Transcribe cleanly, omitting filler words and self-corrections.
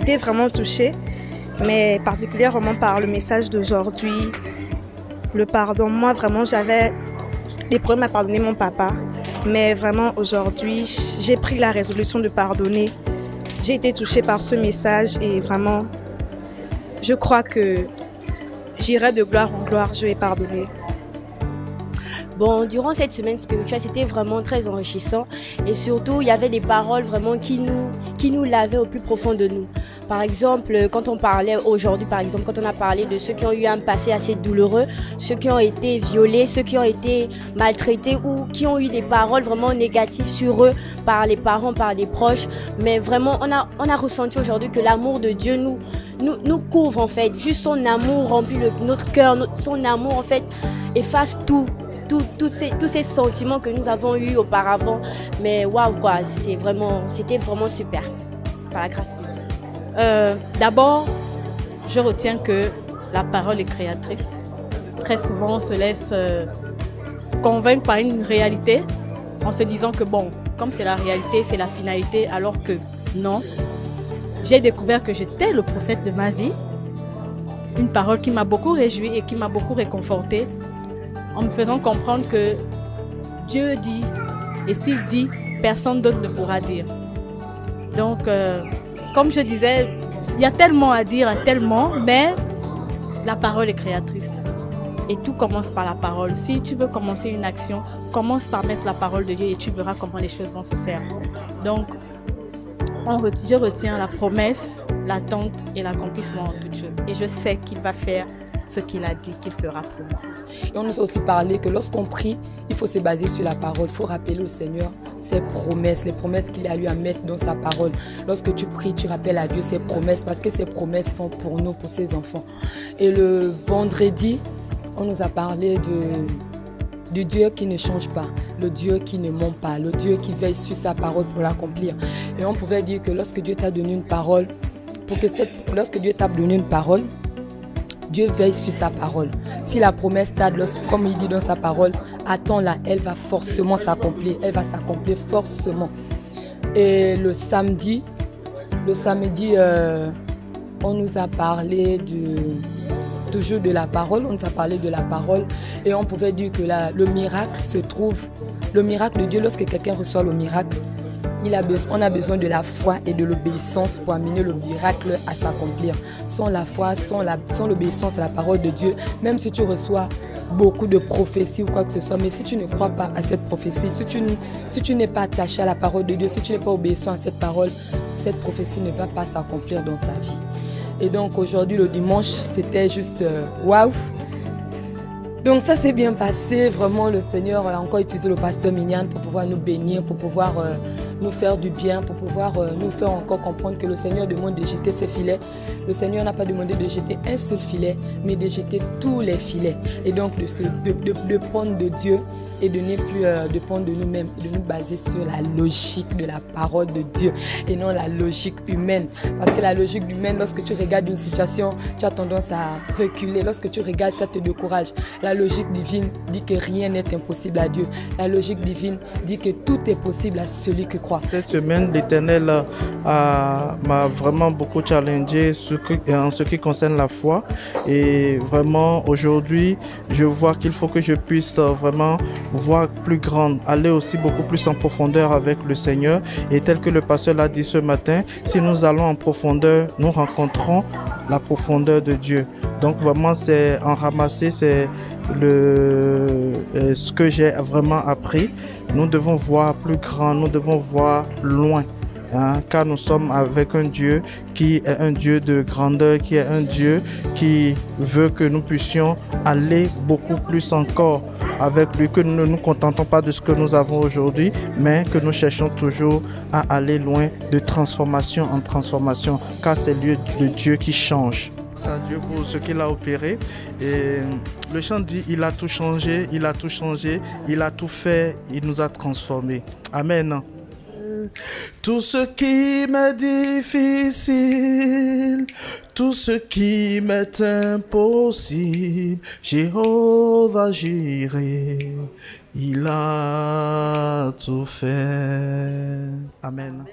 été vraiment touchée, mais particulièrement par le message d'aujourd'hui, le pardon. Moi, vraiment, j'avais des problèmes à pardonner mon papa, mais vraiment, aujourd'hui, j'ai pris la résolution de pardonner. J'ai été touchée par ce message et vraiment, je crois que j'irai de gloire en gloire, je vais pardonner. Bon, durant cette semaine spirituelle, c'était vraiment très enrichissant et surtout, il y avait des paroles vraiment qui nous lavaient au plus profond de nous. Par exemple, quand on parlait aujourd'hui, par exemple, quand on a parlé de ceux qui ont eu un passé assez douloureux, ceux qui ont été violés, ceux qui ont été maltraités ou qui ont eu des paroles vraiment négatives sur eux par les parents, par les proches. Mais vraiment, on a ressenti aujourd'hui que l'amour de Dieu nous couvre en fait. Juste son amour remplit notre cœur, son amour en fait efface tous ces sentiments que nous avons eus auparavant. Mais waouh quoi, c'était vraiment super, par la grâce de Dieu. D'abord, je retiens que la parole est créatrice. Très souvent, on se laisse convaincre par une réalité en se disant que bon, comme c'est la réalité, c'est la finalité, alors que non. J'ai découvert que j'étais le prophète de ma vie. Une parole qui m'a beaucoup réjoui et qui m'a beaucoup réconfortée, en me faisant comprendre que Dieu dit, et s'il dit, personne d'autre ne pourra dire. Donc, comme je disais, il y a tellement à dire, tellement, mais la parole est créatrice. Et tout commence par la parole. Si tu veux commencer une action, commence par mettre la parole de Dieu et tu verras comment les choses vont se faire. Donc, je retiens la promesse, l'attente et l'accomplissement en toutes choses. Et je sais qu'il va faire ce qu'il a dit qu'il fera pour nous. Et on nous a aussi parlé que lorsqu'on prie, il faut se baser sur la parole. Il faut rappeler au Seigneur ses promesses, les promesses qu'il a eu à mettre dans sa parole. Lorsque tu pries, tu rappelles à Dieu ses promesses parce que ses promesses sont pour nous, pour ses enfants. Et le vendredi, on nous a parlé du Dieu qui ne change pas, le Dieu qui ne ment pas, le Dieu qui veille sur sa parole pour l'accomplir. Et on pouvait dire que lorsque Dieu t'a donné une parole, Dieu veille sur sa parole. Si la promesse t'a, comme il dit dans sa parole, attends-la, elle va forcément s'accomplir. Elle va s'accomplir forcément. Et le samedi, on nous a parlé toujours de la parole. On nous a parlé de la parole et on pouvait dire que le miracle se trouve, le miracle de Dieu, lorsque quelqu'un reçoit le miracle, on a besoin de la foi et de l'obéissance pour amener le miracle à s'accomplir. Sans la foi, sans l'obéissance à la parole de Dieu, même si tu reçois beaucoup de prophéties ou quoi que ce soit, mais si tu ne crois pas à cette prophétie, si tu n'es pas attaché à la parole de Dieu, si tu n'es pas obéissant à cette parole, cette prophétie ne va pas s'accomplir dans ta vie. Et donc aujourd'hui, le dimanche, c'était juste waouh! Donc ça s'est bien passé, vraiment le Seigneur a encore utilisé le pasteur Mignan pour pouvoir nous bénir, pour pouvoir nous faire du bien, pour pouvoir nous faire encore comprendre que le Seigneur demande de jeter ses filets. Le Seigneur n'a pas demandé de jeter un seul filet, mais de jeter tous les filets. Et donc de prendre de Dieu et de ne plus dépendre de nous-mêmes, et de nous baser sur la logique de la parole de Dieu et non la logique humaine. Parce que la logique humaine, lorsque tu regardes une situation, tu as tendance à reculer. Lorsque tu regardes, ça te décourage. La logique divine dit que rien n'est impossible à Dieu. La logique divine dit que tout est possible à celui qui croit. Cette semaine, l'Éternel m'a vraiment beaucoup challengé en ce qui concerne la foi. Et vraiment, aujourd'hui, je vois qu'il faut que je puisse vraiment voir plus grande, aller aussi beaucoup plus en profondeur avec le Seigneur. Et tel que le pasteur l'a dit ce matin, si nous allons en profondeur, nous rencontrons la profondeur de Dieu. Donc vraiment, c'est en ramasser, c'est ce que j'ai vraiment appris. Nous devons voir plus grand, nous devons voir loin. Car nous sommes avec un Dieu qui est un Dieu de grandeur, qui est un Dieu qui veut que nous puissions aller beaucoup plus encore avec lui, que nous ne nous contentons pas de ce que nous avons aujourd'hui, mais que nous cherchons toujours à aller loin de transformation en transformation, car c'est le Dieu qui change. Merci à Dieu pour ce qu'il a opéré. Et le chant dit, il a tout changé, il a tout changé, il a tout fait, il nous a transformés. Amen. Tout ce qui m'est difficile, tout ce qui m'est impossible, Jéhovah Jireh, il a tout fait. Amen.